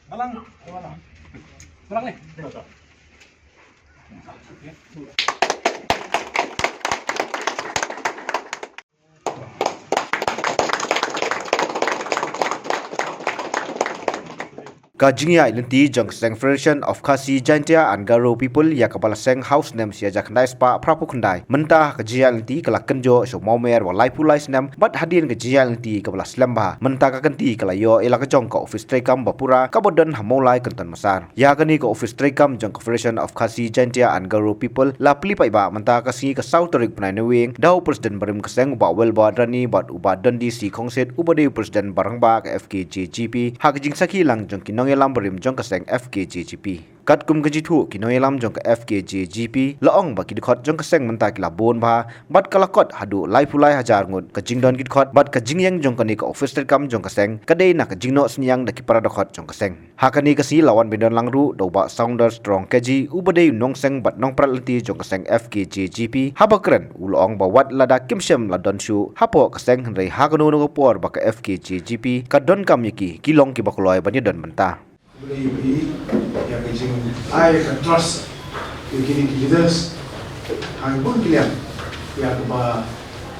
Malang. Kurang nih. Kajingya ilinti jong seng Federation of Khasi Jaintia and Garo people ya kapala seng house nem sia jak nais pa prapu khandai mentah kajia ilinti kala kenjo so momer wa lai pulai senam bat hadin kajia ilinti kapala slamba mentah ka kanti kala yo ela ka jong ka office trekam bapura ka bodon hamolai kantan masar ya kani ka office trekam jong Federation of Khasi Jaintia and Garo people la pli pai ba mentah ka si ka south tarik panai newing dau president barim ka seng ba wel ba drani bat uba dondi si khongset ubade president barangba ka FKJGP ha kajing saki lang jong kinong lam berim jong kaseng FKJGP kat kum kajithu kinoi lam jong ka FKJGP laong ba kidkhot jong kaseng menta kila bon ba bat kalakot hadu lai pulai hajar ngut kajing don kidkhot bat kajing yang jong kani ka officer kam jong kaseng kadei na kajing no sniang da kipara dakhot jong kaseng hakani kasi lawan bidon langru do ba sounder strong kaji ubadei nong seng bat nong pralti jong kaseng FKJGP habakren ulong ba wat lada kimshem la don shu hapo kaseng rei hakano no por ba ka FKJGP ka don kam yiki kilong ki bakloi bani don menta Beli yang kecil, I can trust begini leaders. Hang pun kalian yang kepa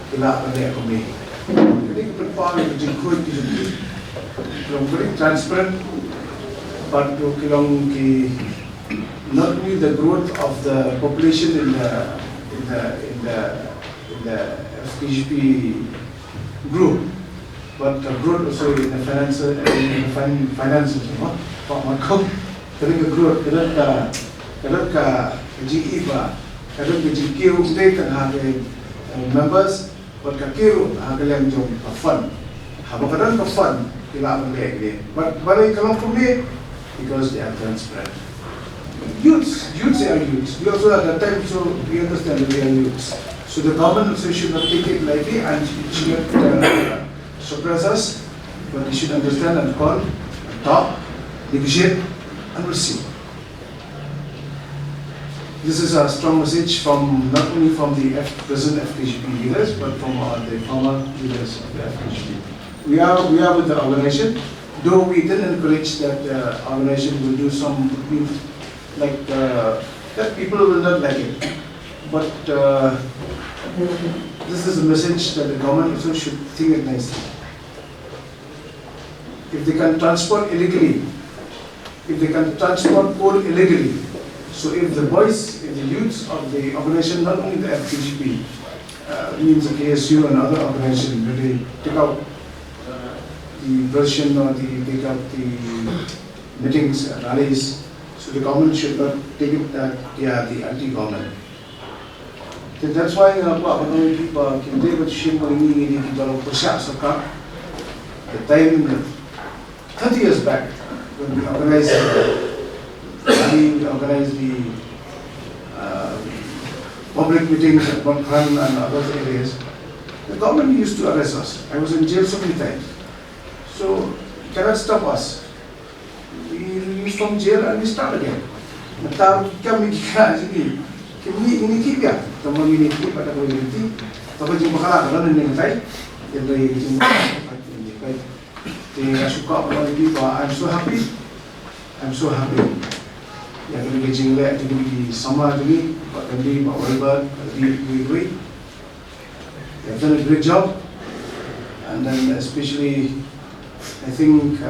kelak pada kami. Jadi keperluan kecil kuat itu, kalau very transparent, but to kilong ki not only the growth of the population in the FKGP group, but the growth also in the finances. Pak Markom, kadang growth, kadang ka GE ba, kadang ka GQ state kan ada members, but ka kiro ada yang jom fund, haba kadang ka fund kila balik dia, but balik kalau kami because they are transparent. Youths are youths. We also at that time so we understand that they are youths. So the government also should not take it lightly and should not suppress us, but they should understand and call, talk, negotiate and receive. This is a strong message from not only from the present FKGP leaders, but from the former leaders of the FKGP. We are with the organization, though we didn't encourage that the organization will do some like that people will not like it. But this is a message that the government also should think it nicely. If they can transport illegally, if they can transport coal illegally, so if the boys, if the youths of the organization, not only the FKGP, means the KSU and other organizations, when they take out the version or take out the meetings, rallies, so the government should not take it that they are the anti-government. So that's why people the time 30 years back, when we organized the public meetings at Bangkhan and other areas, the government used to arrest us. I was in jail so many times. So, you cannot stop us. We release from jail and we start again. Kami ini kibia, teman ini pada community, tapi jumpa kalah kalau neneng saya, yang dari jumpa they suka people. I'm so happy. Yang kami kerja lek di sama juga, Pak Kandi, Pak Walbert, we have done a great job, and then especially I think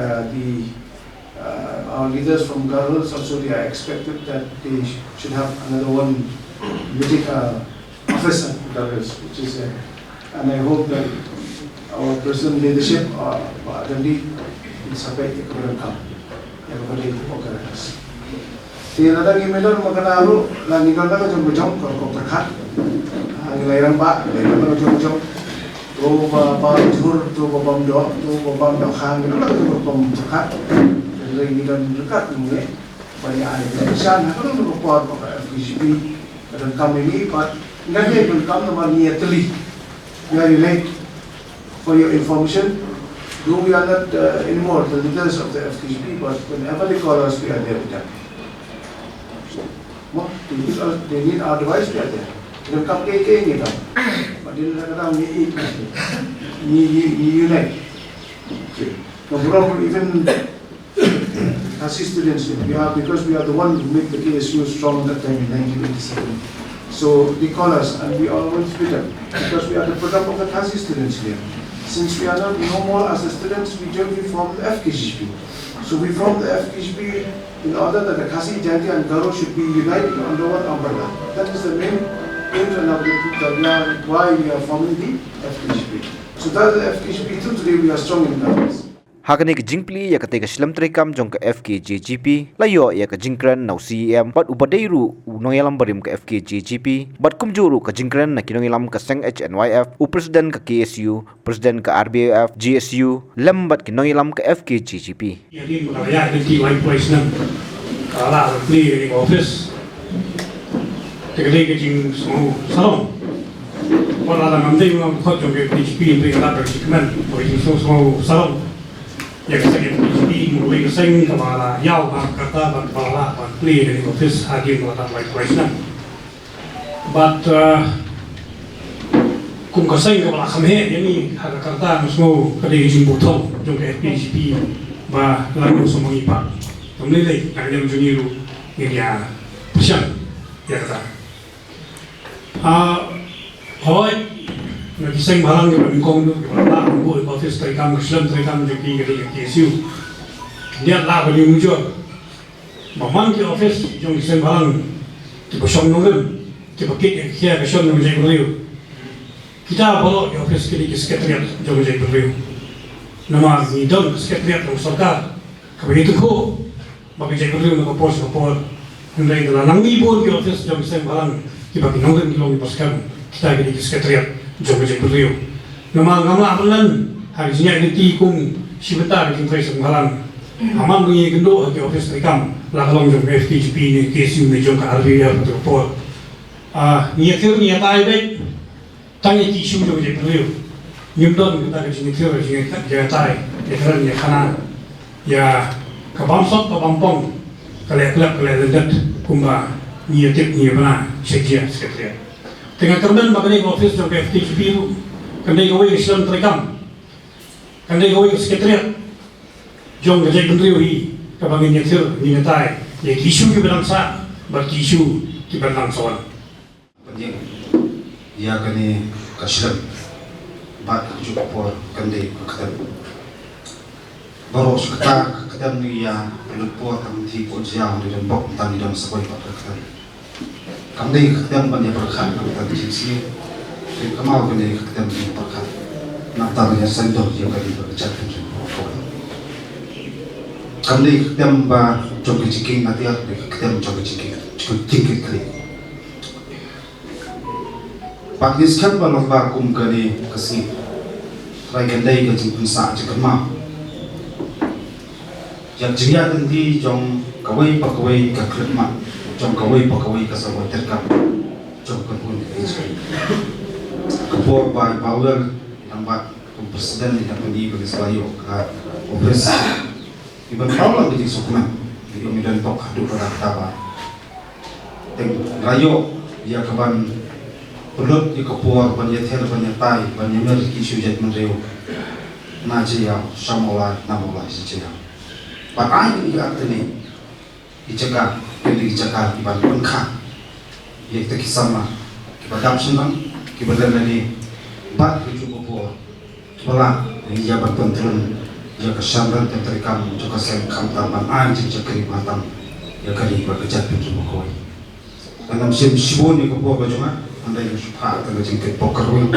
our leaders from Garhals also they are expected that they should have another one meeting officer Garhals, which is and I hope that our present leadership, Pak Dandi, will sampai kepada kami, kepada Garhals. Tiada lagi medal mengenal lagi kalau kita jom kalau berkat, ngelayan Pak, ngelayan jom. Tu bapa jur, tu bapa mdok, tu bapa mdok hang, itu lah tu bapa berkat. Dari dan dekat mulai banyak ada pesan. Kalau tu bapa FKGP dan kami ini, Pak, nggak ada pun kami namanya teli. Very late for your information. Though we are not anymore the leaders of the FKGP, but whenever they call us, we are there with them. What they need our advice, we are there. Dan kap keke ni tau, dia kadang ni unite. Kemudian even Khasi Students Union. Because we are the one who made the KSU strong that time in 1987. So they call us and we all went with them because we are the product of the Khasi Students Union. Since we are not no more as the students, we jointly formed the FKGP. So we formed the FKGP in order that the Khasi, Jaintia and Garo should be united under one umbrella. That is the main aim and objective why we are forming the FKGP. So that is the FKGP. Till today we are strong in governance. Hakani ke jingpli ya kate ke Islam Trikam jong ke FKJGP layo ya ke jingkran nau CEM bat ubadeiru unongelam barim ke FKJGP bat kumjuru ke jingkran na kinongelam ke Seng HNYF u presiden ke KSU presiden ke RBF GSU lembat kinongelam ke FKJGP. Jadi mengalaya di lain place nam kala di office tegak ke jing semua salon orang ada nanti orang kau jom ke PGP untuk kita bersikap bagi semua salon. Ya kita PGP mulai keseng kepala yau kata kepala play dari office hadir melakukan white place nam. But kum keseng kepala kami ini harga kata semua kedai jumbo tol jom ke PGP bah lalu semua ipak. Kemudian nak jam junior ini ya persian ya kata. Hoi nak kisah malang ke bengkong tu, kepala aku office terikam Islam terikam jadi ke KSU. Dia lah beli muncul. Mamang ke office jom kisah malang kita bersama nunggu, kita pakai kia bersama nunggu jadi beliau. Kita bawa ke office ke sekretariat jom jadi beliau. Nama idol sekretariat usaha. Kebegitu ko, bagi jadi beliau nak pos. Hendak kita nangi pun ke office jom kisah malang kita pakai nunggu kita pasukan kita ke sekretariat. Jom jadi beliau. Nama apalan hari ini nanti kum si betar kita trace menghalang. Aman punya kendo ke office terikam. Lakalong jom FKGP ni KSU ni jom ke RBF atau pol. Niatir niatai baik. Tanya KSU jom jadi beliau. Nyumdon kita ke sini niatir niatai. Niatir niakana. Ya kebangsot kebampong. Kelak lendat kumba niatir niabana sekia sekretariat. Tengah kerban bagai office jom FKGP itu, kandai kawai Islam terikam, kandai kawai sekretariat, jom kerja bendera ini, kabangin nyetir, nyetai, ya isu kita bangsa, berkisu kita bangsawan. Penting, dia kini Islam, bat juga por kandai ketemu. Baru sekitar ketemu ni ya, lupa kami tipu jauh di dalam bok tani dalam sebuah ketemu. Kami ketemu banyak perkara kita di sini. Kamu kini ketemu banyak perkara. Natarnya sendok juga di berkat pun. Kami ketemu bah jogi ciking nanti aku ketemu jogi ciking, cukup tinggi kali. Pakistan balas bakum kini kesini. Rai kendai kecil pun sah cukup mau. Yang jia nanti jom kawai pakawai kekelima. Jom kawai pakawai kasawai terkam, jom kepun ini. Kepor by power nampak presiden yang pendi bagi selayu ke office. Iban problem di sukuman, di Medan Pok hadu pada tawa. Teng rayo dia kawan pelut di kepor banyak ter banyak tai banyak merki sujat menreu. Najia samola namola sejak. Pakai ini artinya dicegah. Jadi cakap iban pengkah, ia kita kisama, kita dam senang, kita berlari, bat itu buat, malah ini jabat pentrun, jaga sandal terikam, jaga sengkam taman anjing jaga ribatam, jaga ribat kejat pintu bukoi. Dalam sibun ni kebuat bagaimana, anda yang suka dengan jengket pokerwin,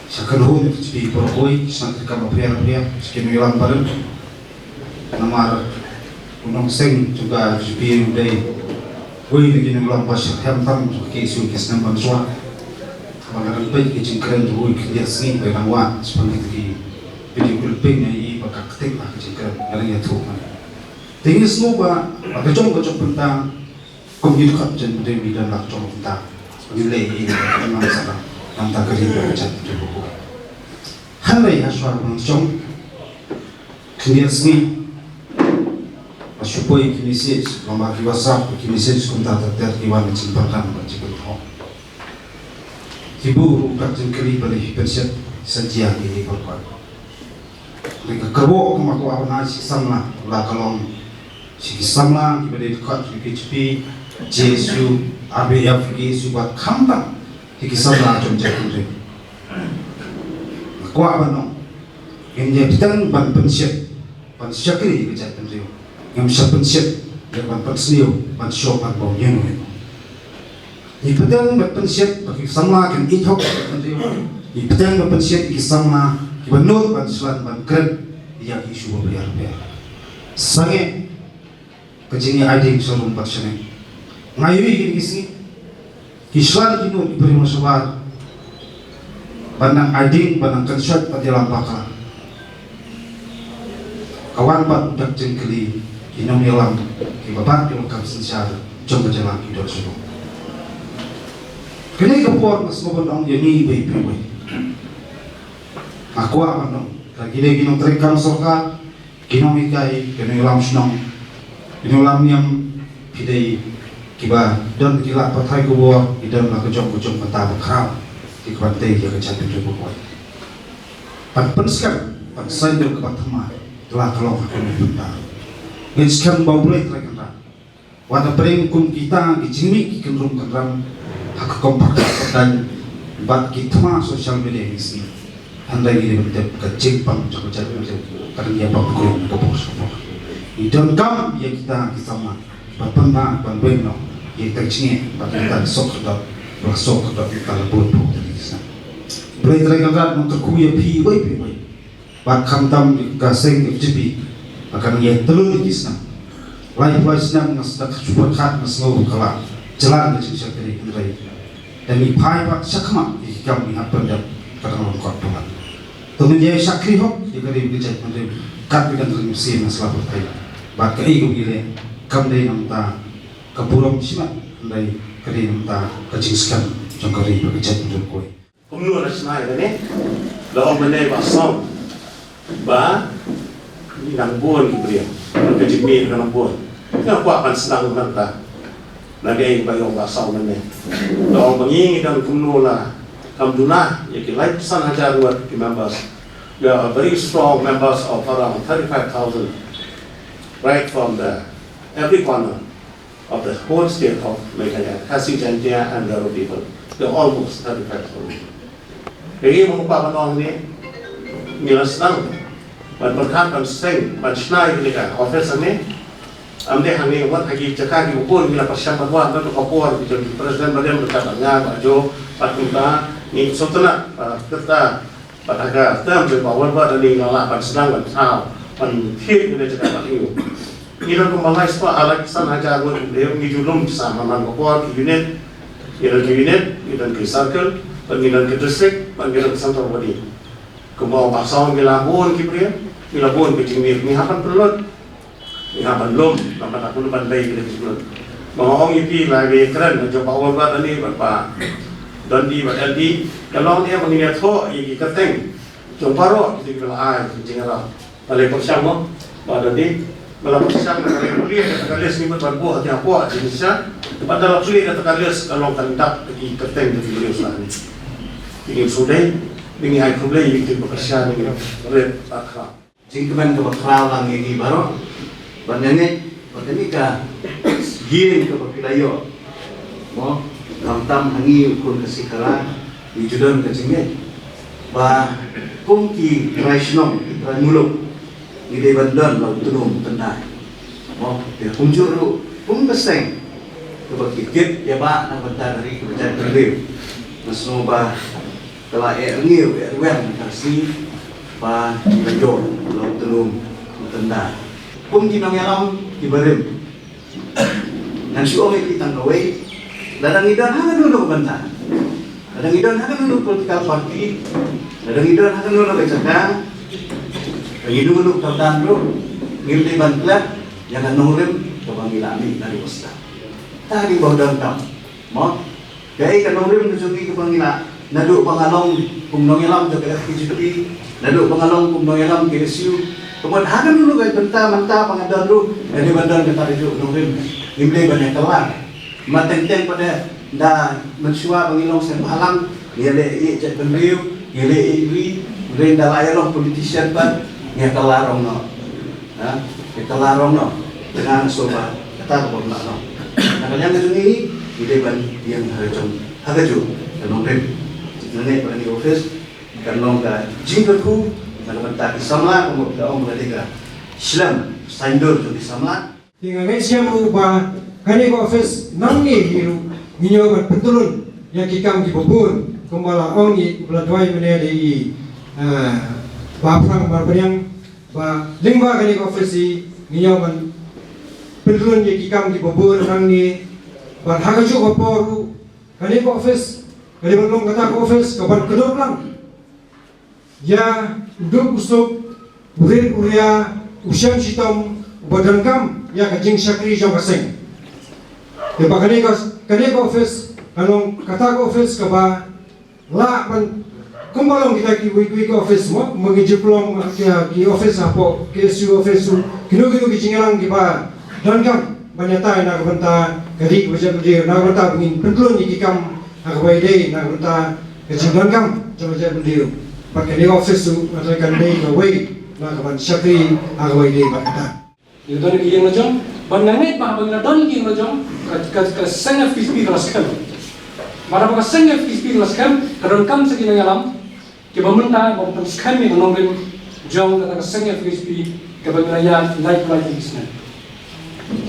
sekarang di bukoi, sangat terikam apa sekian hilang badan, nama Unang seng juga sepi udai, woi begini malam pas hentam KSU kesana bantuan, kalau baik kecil keren woi kerja seni berangwa seperti di video clipping ini bakal ketik lah kecil keren, kalau yang tu mana. Tinggi semua ada jom pentang, komit kat jen dari bidan lah jom pentang, nilai ini memang sangat nanti kerja berkat itu buku. Hari asal jom kerja seni. Supaya kini memakai WhatsApp, kini sekuntar tertiwan menciptakan berjibun hong. Ibu berjim kiri beri persiap sejak ini berkuat. Mereka kerbo aku maku apa nasi sama lah kalau si samla ki bade khat ki HP JSU ABF ki subat khamba ki samla jom jakure kwa bano inje pitang ban pensiet ban syakri ki jat penrio ngam sya pensiet ya ban pensio ban syok ban bom yenu ni pitang ban pensiet ki samla kan ithok penrio ni pitang ban pensiet ki samla ki banut ban slan ban kren ya ki shuba bayar sange kajingi aiding sorum patsane ngayu kisi kislan kinu diberi masalah banang aiding banang kensat patilam baka kawan pat dak jengkeli kinom yelam ki babat di lokal sensyar jom berjalan hidup suruh kini kepor mas ngobon yani bayi bayi aku aman lagi lagi nong terekam soka kinom ikai kinom yelam senong kinom yelam yang pidai kiba dan kila patai kubo idam la kejong mata bakal di kwantai dia kecapi ribu koi pan penskam pan sayur ke batama telah kalau aku bentar ngiskan bau mulai terkena wana bering kum kita gijimi ki kendrum kendram hak kompak dan bat kita sosial media ini andai ini betul kecil pang capai karena dia bang kulit kebos idam kam ya kita sama bapenda ban bueno ye tercinge bakal sok kedap sok kedap kita lebur bu dari sana boleh terangkat untuk kuya pi bai bak khamtam gaseng FGP akan ye telur di sana lain wasna ngasdak super khat ngasngo kala jalan di sisi kiri indrai dan ni pai pak sakma ikam ni apa dak kadang kot banget temen dia sakri hok dia kali bijak mendem kat bidan remisi masalah berkai bak kai gile kam dai namta kapuram simat dai kali namta kacingskan jangkari bijak mendem koi umnu rasnai ne la omne ba som ba ni nang bon brio ke jimi nang bon ka kwa pan senang nanta nagai ba yong ba som ne la bangi dan umnu la kamduna yaki like san hajar wat members we are very strong members of around 35,000 right from the every corner of the whole state of Meghalaya, Khasi, Jaintia and Garo people. They are almost 35,000. Jadi mengapa orang ini nilai senang, berkat penseng, bersnai mereka office ini, amde hani wat hagi cakap di buku nilai persiapan buat untuk kapur jadi presiden badan berkatanya Pak Jo, Pak Kunta, ni sotona kita pada term berbawa buat ini nilai bersenang bersau, penting ini cakap ini. Kita kembali semua alat sana ajar buat dia ngijulum sama man kapur unit, kita ke circle. Panggilan ke distrik, panggilan ke Santor Wadi. Kembali pasang ke Labuan Kipria, ke Labuan ke Jimir, ni hapan pelut, ni hapan lom, nampak aku nampak bayi kita pelut. Mengawang itu lagi keren, macam awal buat ni, berapa Dondi, LD, kalau dia mengingat ho, ini keteng, jumpa roh, kita bilang ah, janganlah. Kalau bersama, pada di, kalau bersama kalau kuliah, kalau les ni berbuat yang apa jenisnya, pada kuliah kata les kalau kandak di keteng di beliau selani. Ingin sudah, ingin hai kublai ingin bekerja ingin red akra. Jingkeman ke bakral lang yang baru, bandangnya, ka gien ke bakilayo, mo kamtam hangi ukun kesikala, dijudan ke jingnya, bah kumki raisnom ranuluk, ide bandan lau tunum tendai, mo dia kunjuru kumbeseng, ke bakikit ya ba nang bentar dari kerjaan beliau, masno bah telah ngil wen kasih ba benjol lau tunum tendai. Kum kinong yalam kibarim nan si ome kitang kawai ladang idan hakan dulu banta ladang idan hakan dulu political party ladang idan hakan dulu kecakang hidup dulu tautan bro ngirti bantla yang nurim kebangilami dari wasta tadi bawa dalam mo kaya kanurim nusugi kebangila nadu pangalong kumnong yalam jaga FGP nadu pangalong kumnong yalam KSU kemudian hakan dulu kaya benta manta pangadan dulu dari bandar kita dijuk nurim imlay banyak kelar mateng-teng pada dah mensua pangilong sen halang yele cek beliau yele ibri renda layalong politician pan ya kelarong no ha kelarong no dengan soba kata ko na no nakanyang ni ideban yang harajong hagaju kanong rin nane pa ni office kanong ka jingkat ko kanong ta isama ko daong mereka Islam sandur to isama Tinggal siapa ba kani ko office nang ni hiru minyo kan petulun yang kikam ki bubun kumbala ongi beladwai meneli ba prang barbayang ba lingba kani ko office minyo kan petulun yang kikam ki bubun nang ni ba hagaju ko poru kani ko office kani belum kata ko office kapan kedor lang ya duk usuk urir uria usyam sitom badan kam ya kajing syakri jong kaseng ya bakani ko office anong kata ko office ka ba la pan kumbalong kita ki office mo magijiplong ki office apo ki su office kino ki jingalang ki ba dan kam banyata na kabanta kadi wajab dia na kabanta bingin pentulun ki kam akabai dei na kabanta kajing dan kam wajab dia pakai office su atakan dei ka wei na kaban syakri akabai dei bakata Itu ni yang macam, banyak bah bagi nadon yang macam, kat sangat fisik kelas kam. Mara baka sangat fisik kelas kam, kadang kam sekali ngalam, kita bermenta, bermenta skam yang nongren, jauh kata sangat fisik, kita bermenta life kisah.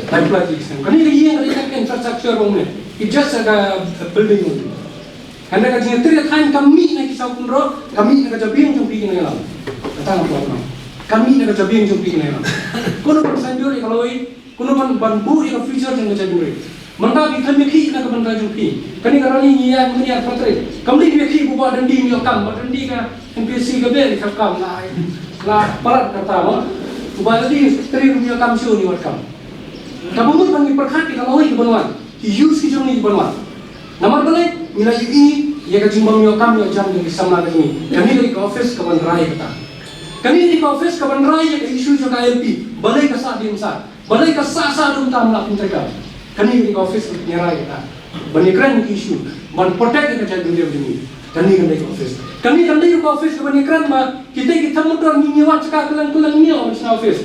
Life kisah. Kani lagi yang ada kan infrastruktur rumah, it just ada building itu. Karena kajian teriak kain kami nak kisah kunro, kami nak kerja biang jumpi ngalam. Kata apa? Kami nak kerja biang jumpi ngalam. Kuno pun sanjur kalau kuno pun banbu yang future yang kerja dulu. Mantap ikan meki nak kebentar jumpi. Kani kalau ni yang meniak pantri. Kami meki buat dandi miokam, dandi ka MPC kabel kam lah parat kata apa? Buat dandi teri miokam show ni wakam. Kamu pun panggil perkhati kalau ini kebenuan. Use kijong ni kebenuan. Nama balik nilai ini ia kejimbang miokam yang jam yang sama ini. Kami dari office kebenrai kata. Kami di office kapan raya ke isu jo KLP, balai ka sa dim sa, balai ka sa dum tam la pintreka. Kami di office ni raya kita. Bani kran ki isu, man protect ka jan dunia begini. Kami kan di office. Kami kan di office ka bani kran ma kita motor ni nyawat ka kelang ni office office.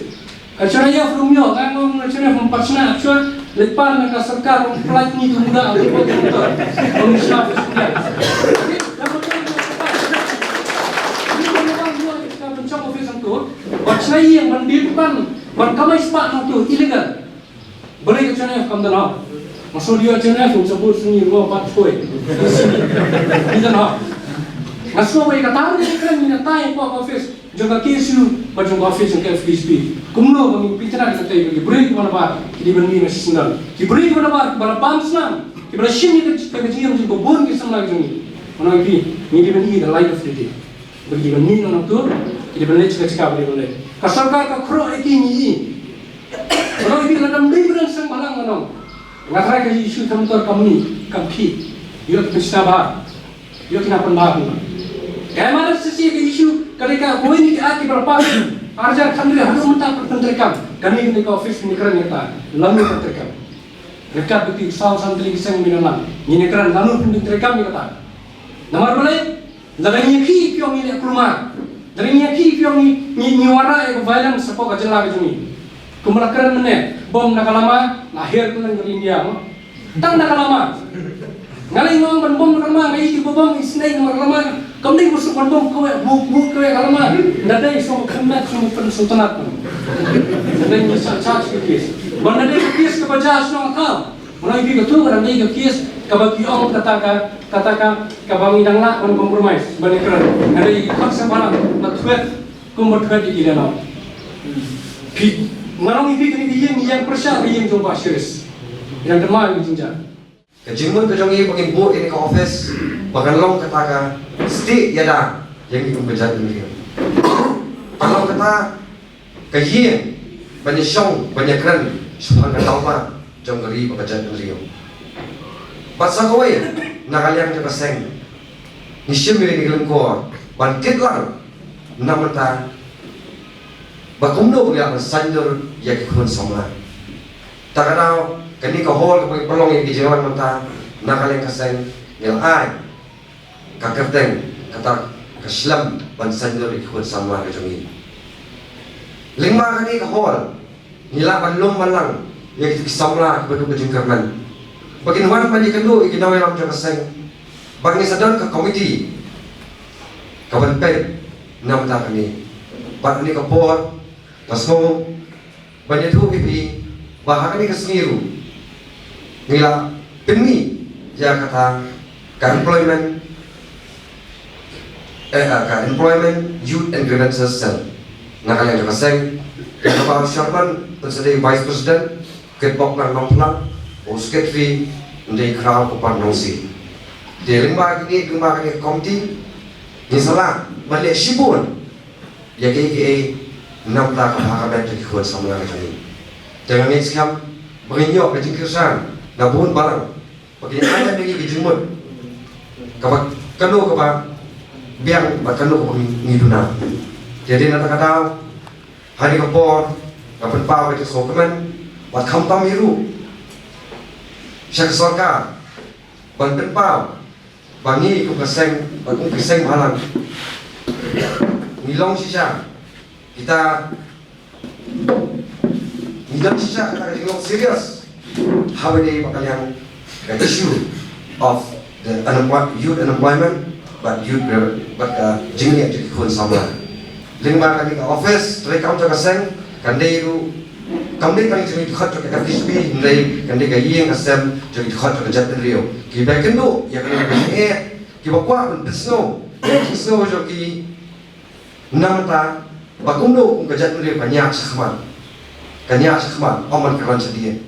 Acara ya from yo, kan acara from pasna, acara lepas nak sarkar flight ni tu muda aku motor. Office office. Bacai yang mendipukan, berkamai sepak itu ilegal. Boleh kerjanya kam tanah. Masuk dia kerjanya tu sebut seni rumah bat koi. Di tanah. Masuk mereka tahu ni kan minat tay po office. Jaga kesu, bacung office yang FSP. Kumno kami bicara kita tay bagi break mana bar. Kini berni masih sendal. Kini break mana bar, berapam senang. Kini bersih ni kerja macam kebun kita sama lagi. Mana lagi? Ni berni the light of the day. Bagi berni orang tu. Jadi boleh cakap boleh. Kasarkar ka kro ekini. Kalau ini dalam liburan sang malang manong. Ngatrai ka isu tamtor kami kampi. Yo kita bah. Yo kita pendah. Kamera sesi ka isu kalika koi ni ati berapa. Arjar khandri hanu mentah pertenterekam. Kami ni ka office ni keran kita. Lalu pertenterekam. Dekat beti saw santri kisang minanang. Ni keran lalu pertenterekam ni kata. Nomor boleh. Laganya ki piong ni kurma. Dari nyaki piong ni wara eko violence sepo kajela kajuni. Kumulakaran mana bom nakalama lahir kulan dari India mo. Tang nakalama. Ngalai ngong ban bom nakalama ngai ibu bom isnai nakalama. Kamding busuk ban bom kowe bu kowe nakalama. Nadai so khamat so sultanat. Nadai ni charge kes. Ban nadai kes ke bajas no ka. Mulai bi betul kan nadai kes kabagi ong katakan kabang idang la on compromise bani keran hari hak sebarang na thwet kumot thwet di dana pi marong ipi kini yang persya yang jomba serius yang derma yang jinja kejimut kejongi bagi bu ini ke office bagan long katakan stik yada yang itu berjaya ini kalau kata kajian banyak syong banyak keran supaya tahu apa jom geri berjaya ini Basa kau ya, nakaliang juga seng. Nisim milik nilam kau, bangkit lang, namanta. Bakumno bagi apa sanjur ya kikun sama. Tak kenal, kini kau hol kau pelong yang dijawan manta, nakaliang kaseng, yang ay, kakerteng, kata kaslam ban sanjur kikun sama kejongi. Lima kini kau hol, nila banlong malang yang kisomla kebetu kejungkerman bagian wan bagi kendo ikinawe lam jaka seng bagi sadon ke komiti kawan pet nam tak ni pat ni kapor pasmo banyak tu pipi bahkan ni kesengiru nila peni ya kata employment youth and grievances cell nakal yang jaka seng Kepala Sherman menjadi Vice President Ketbok nang nongplang Sekretari menjadi Kral Kupan Nongsi di lembaga ini komiti misalnya balik sibun ya KKA 6 tak kahakabat jadi kuat sama dengan kami jangan ni sekian berinyok ke jengkirsan nabun barang bagi ada lagi dijemut kapak kanu kapak biang bakanu kapak ngiduna jadi nanti kata hari kapor kapan pau itu sokeman buat kampam hiru syak sorka banten pau bangi ku keseng halang nilong sisa kita nilong sisa kita nilong serius how ini bakal yang issue of the youth unemployment but jingnya jadi kun sama lingba kali ke office rekam jaga seng kandai ru kandai kali jadi dikhat jaga kisbi ndai kandai ga yeng asem jadi dikhat jaga jat rio ki ba kendo ya kali ki ba kwa snow joki namta ba kundo ung ga jat rio kanya sakhman oman karan sedih